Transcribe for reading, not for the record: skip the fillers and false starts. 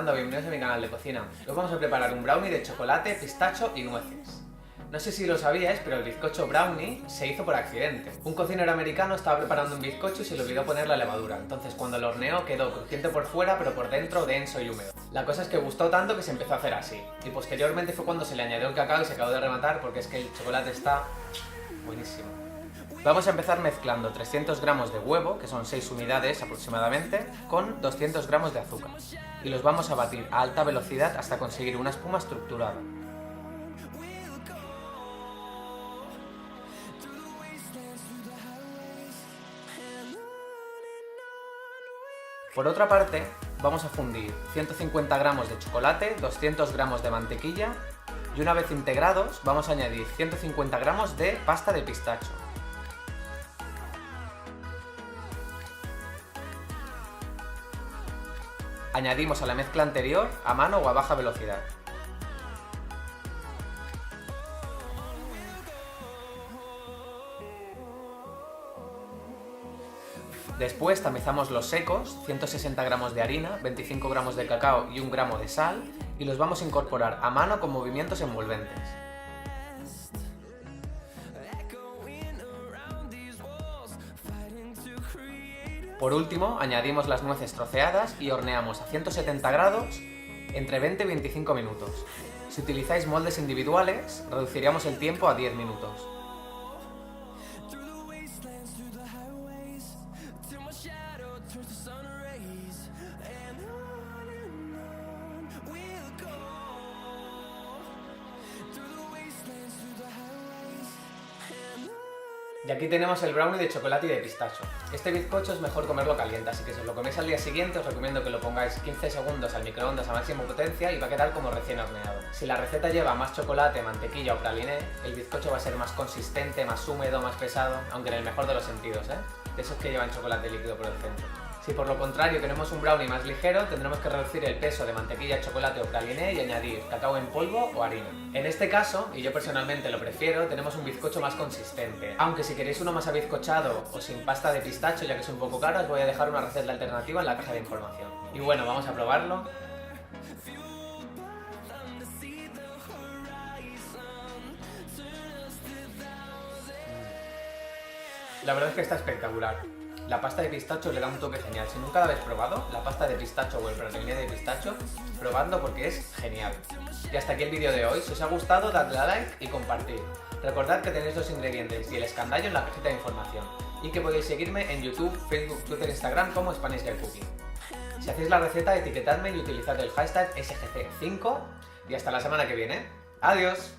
empezando, bienvenidos a mi canal de cocina. Hoy vamos a preparar un brownie de chocolate, pistacho y nueces. No sé si lo sabíais, pero el bizcocho brownie se hizo por accidente. Un cocinero americano estaba preparando un bizcocho y se le olvidó poner la levadura. Entonces cuando lo horneó quedó crujiente por fuera, pero por dentro denso y húmedo. La cosa es que gustó tanto que se empezó a hacer así. Y posteriormente fue cuando se le añadió el cacao y se acabó de rematar porque es que el chocolate está buenísimo. Vamos a empezar mezclando 300 gramos de huevo, que son 6 unidades aproximadamente, con 200 gramos de azúcar. Y los vamos a batir a alta velocidad hasta conseguir una espuma estructurada. Por otra parte, vamos a fundir 150 gramos de chocolate, 200 gramos de mantequilla y una vez integrados vamos a añadir 150 gramos de pasta de pistacho. Añadimos a la mezcla anterior a mano o a baja velocidad. Después tamizamos los secos, 160 gramos de harina, 25 gramos de cacao y 1 gramo de sal, y los vamos a incorporar a mano con movimientos envolventes. Por último, añadimos las nueces troceadas y horneamos a 170 grados entre 20 y 25 minutos. Si utilizáis moldes individuales, reduciríamos el tiempo a 10 minutos. Y aquí tenemos el brownie de chocolate y de pistacho. Este bizcocho es mejor comerlo caliente, así que si os lo coméis al día siguiente os recomiendo que lo pongáis 15 segundos al microondas a máxima potencia y va a quedar como recién horneado. Si la receta lleva más chocolate, mantequilla o praliné, el bizcocho va a ser más consistente, más húmedo, más pesado, aunque en el mejor de los sentidos, de esos que llevan chocolate líquido por el centro. Si por lo contrario queremos un brownie más ligero, tendremos que reducir el peso de mantequilla, chocolate o praliné y añadir cacao en polvo o harina. En este caso, y yo personalmente lo prefiero, tenemos un bizcocho más consistente. Aunque si queréis uno más abizcochado o sin pasta de pistacho, ya que es un poco caro, os voy a dejar una receta alternativa en la caja de información. Y bueno, vamos a probarlo. La verdad es que está espectacular. La pasta de pistacho le da un toque genial. Si nunca la habéis probado, la pasta de pistacho o el praliné de pistacho, probadlo porque es genial. Y hasta aquí el vídeo de hoy. Si os ha gustado, dadle a like y compartid. Recordad que tenéis los ingredientes y el escandallo en la cajita de información. Y que podéis seguirme en YouTube, Facebook, Twitter, Instagram como Spanish Girl Cooking. Si hacéis la receta, etiquetadme y utilizad el hashtag SGC5. Y hasta la semana que viene. ¡Adiós!